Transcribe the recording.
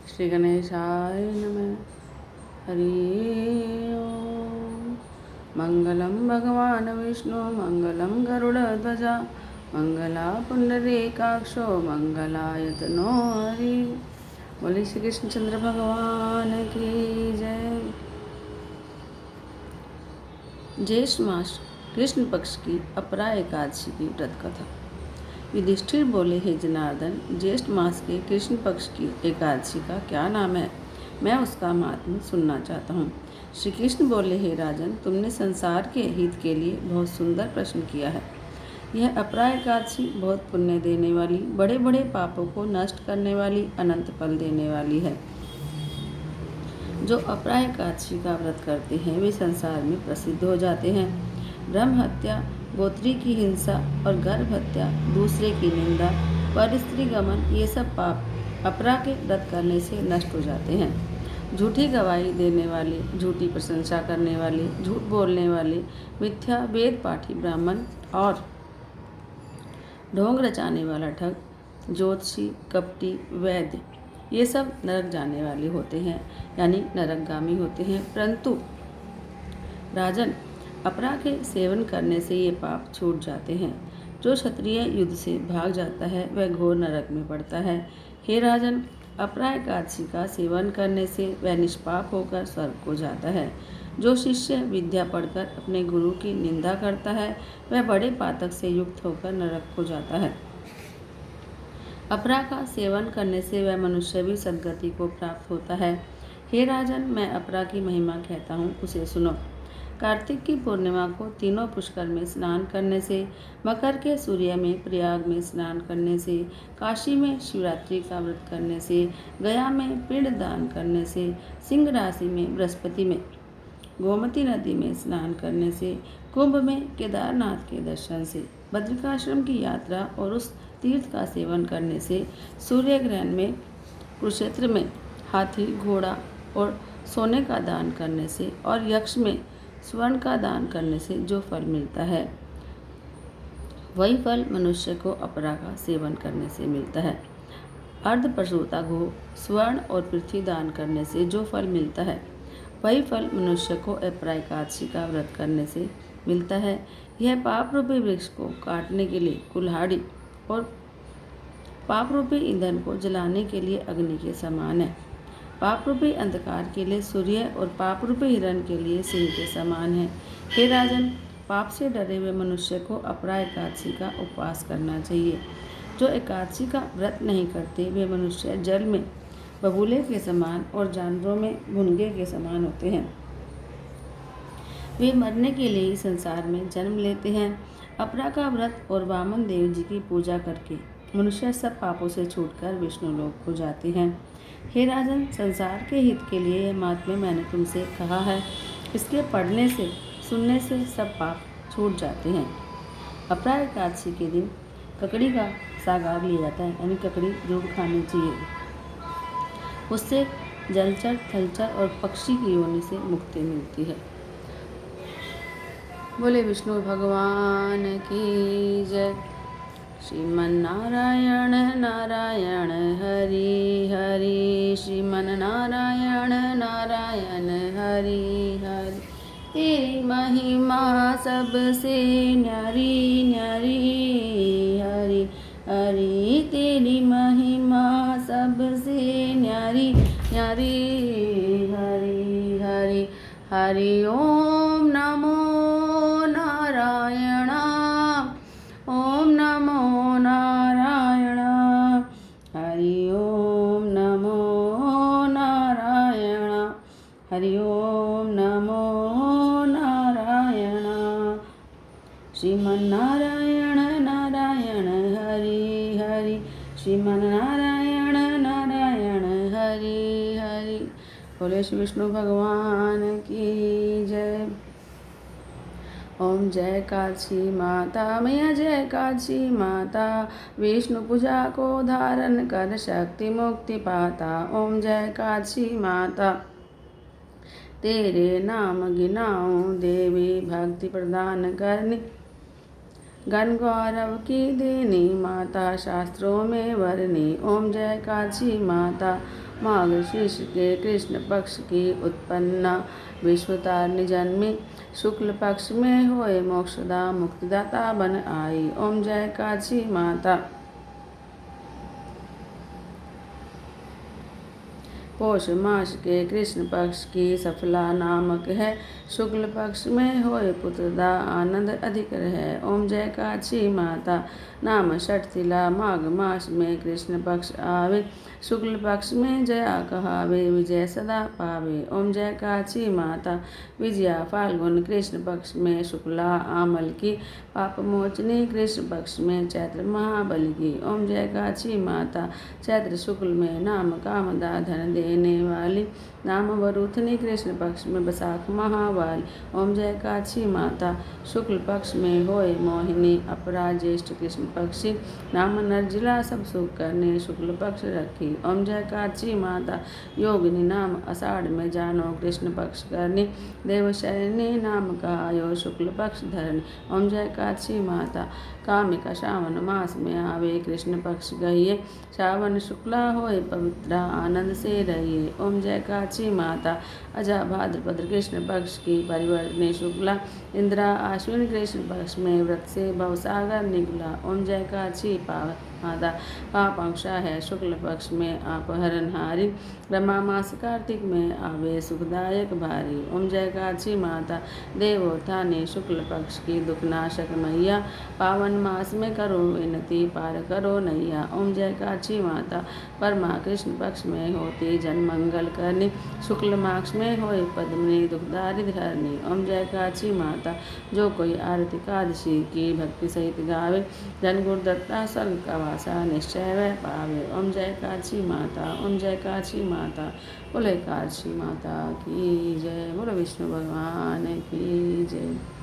श्री गणेशाय नमः। हरि ओम। मंगलम भगवान विष्णु मंगलम गरुड़ध्वजा मंगला पुंडरीकाक्षो मंगलायतनो हरि। बोले श्री कृष्णचंद्र भगवान की जय। ज्येष्ठ मास कृष्ण पक्ष की अपरा एकादशी की व्रत कथा। युधिष्ठिर बोले, हे जनार्दन, ज्येष्ठ मास के कृष्ण पक्ष की एकादशी का क्या नाम है? मैं उसका महात्म्य सुनना चाहता हूँ। श्री कृष्ण बोले, हे राजन, तुमने संसार के हित के लिए बहुत सुंदर प्रश्न किया है। यह अपरा एकादशी बहुत पुण्य देने वाली, बड़े बड़े पापों को नष्ट करने वाली, अनंत फल देने वाली है। जो अपरा एकादशी का व्रत करते हैं वे संसार में प्रसिद्ध हो जाते हैं। ब्रह्म हत्या, गोत्री की हिंसा और गर्भ हत्या, दूसरे की निंदा, पर स्त्री गमन, ये सब पाप अपरा के व्रत करने से नष्ट हो जाते हैं। झूठी गवाही देने वाले, झूठी प्रशंसा करने वाले, झूठ बोलने वाले, मिथ्या वेद पाठी ब्राह्मण और ढोंग रचाने वाला ठग, ज्योतिषी, कपटी, वैद्य, ये सब नरक जाने वाले होते हैं, यानी नरकगामी होते हैं। परंतु राजन, अपरा के सेवन करने से ये पाप छूट जाते हैं। जो क्षत्रिय युद्ध से भाग जाता है वह घोर नरक में पड़ता है। हे राजन, अपरा एकादशी का सेवन करने से वह निष्पाप होकर स्वर्ग को जाता है। जो शिष्य विद्या पढ़कर अपने गुरु की निंदा करता है वह बड़े पातक से युक्त होकर नरक को जाता है। अपरा का सेवन करने से वह मनुष्य भी सद्गति को प्राप्त होता है। हे राजन, मैं अपरा की महिमा कहता हूँ, उसे सुनो। कार्तिक की पूर्णिमा को तीनों पुष्कर में स्नान करने से, मकर के सूर्य में प्रयाग में स्नान करने से, काशी में शिवरात्रि का व्रत करने से, गया में पिंड दान करने से, सिंह राशि में बृहस्पति में, गोमती नदी में स्नान करने से, कुंभ में केदारनाथ के दर्शन से, बद्रिकाश्रम की यात्रा और उस तीर्थ का सेवन करने से, सूर्य ग्रहण में कुरुक्षेत्र में हाथी, घोड़ा और सोने का दान करने से और यक्ष में स्वर्ण का दान करने से जो फल मिलता है वही फल मनुष्य को अपरा का सेवन करने से मिलता है। अर्ध प्रसूता गो, स्वर्ण और पृथ्वी दान करने से जो फल मिलता है वही फल मनुष्य को अपरा एकादशी का व्रत करने से मिलता है। यह पाप रूपी वृक्ष को काटने के लिए कुल्हाड़ी और पाप रूपी ईंधन को जलाने के लिए अग्नि के समान है। पाप रूपी अंधकार के लिए सूर्य और पाप रूपी हिरण के लिए सिंह के समान है। हे राजन, पाप से डरे हुए मनुष्य को अपरा एकादशी का उपवास करना चाहिए। जो एकादशी का व्रत नहीं करते वे मनुष्य जल में बबूले के समान और जानवरों में भुनगे के समान होते हैं। वे मरने के लिए संसार में जन्म लेते हैं। अपरा का व्रत और वामन देव जी की पूजा करके मनुष्य सब पापों से छूटकर विष्णु लोक को जाते हैं। हे राजन, संसार के हित के लिए यह महात्म्य मैंने तुमसे कहा है। इसके पढ़ने से, सुनने से सब पाप छूट जाते हैं। अपरा एकादशी के दिन ककड़ी का सागार लिया जाता है, यानी ककड़ी जरूर खानी चाहिए। उससे जलचर, थलचर और पक्षी की योनि से मुक्ति मिलती है। बोले विष्णु भगवान की जय। श्रीमन्नारायण नारायण हरि हरि, श्रीमन्नारायण नारायण हरि हरि। तेरी महिमा सबसे न्यारी न्यारी हरि हरि, तेरी महिमा सबसे न्यारी न्यारी हरि हरि। हरि ओम नमो नारायण, ओम नमो नारायण, हरि ओम नमो नारायण, हरि ओम नमो नारायण। श्रीमन्नारायण नारायण हरि हरि, श्रीमन्नारायण नारायण हरि हरि। बोले श्री विष्णु भगवान की जय। ओम जय काशी माता, मैया जय काशी माता, विष्णु पूजा को धारण कर शक्ति मुक्ति पाता। ओम जय काशी माता, तेरे नाम गिनाऊं देवी, भक्ति प्रदान करनी, गण गौरव की देनी माता, शास्त्रों में वरनी। ओम जय काशी माता, माघ शीर्ष के कृष्ण पक्ष की उत्पन्ना विश्वतारिणी जन्मी। शुक्ल पक्ष में होए मोक्षदा मुक्तिदाता बन आई। ओम जय काची माता। पौष मास के कृष्ण पक्ष की सफला नामक है। शुक्ल पक्ष में होए पुत्रदा आनंद अधिक है। ओम जय काची माता। नाम षटतिला माघ मास में कृष्ण पक्ष आवे। शुक्ल पक्ष में जया कहावे विजय सदा पावे। ओम जय काची माता। विजया फाल्गुन कृष्ण पक्ष में शुक्ला आमल की। पाप मोचनी कृष्ण पक्ष में चैत्र महाबली की। ओम जय काची माता। चैत्र शुक्ल में नाम कामदा धन देने वाली। नाम वरुथनी कृष्ण पक्ष में बसाख महावाली। ओम जय काची माता। शुक्ल पक्ष में होए मोहिनी अपरा ज्येष्ठ कृष्ण पक्षी। नाम नरजिला सब सुख करने शुक्ल पक्ष रखी। ओम जय काची माता। योगिनी नाम आषाढ़ में जानो कृष्ण पक्ष करनी। देवशयनी नाम कहायो शुक्ल पक्ष धरनी। ओम जय काची माता। कामिका श्रावण मास में आवे कृष्ण पक्ष गहिए। श्रावण शुक्ला होए पवित्र आनंद से रहिए। ओम जय काची माता। अजा भाद्रपद कृष्ण पक्ष की परिवर्तनी शुक्ला। इंद्रा आश्विन कृष्ण पक्ष में व्रत से भवसागर निकला। ओम जय काची माता। पापांक्षा है शुक्ल पक्ष में अपहरणहारी। रमा मास कार्तिक में आवे सुखदायक भारी। ओम जय काची माता। देवोत्थानी शुक्ल पक्ष की दुखनाशक मैया। पावन मास में करो विनती पार करो नैया। ओम जय काची माता। परमा कृष्ण पक्ष में होती जन मंगल करनी। शुक्ल मास में होए पद्मिनी दुखदारिद्र हरनी। ओम जय काची माता। जो कोई आरती एकादशी की भक्ति सहित गावे। जन गुरुदत्ता स्वर्ग का वासा निश्चय वह पावे। ओम जय काची माता। ओम जय काची माता। बोले काची माता की जय। बोलो विष्णु भगवान की जय।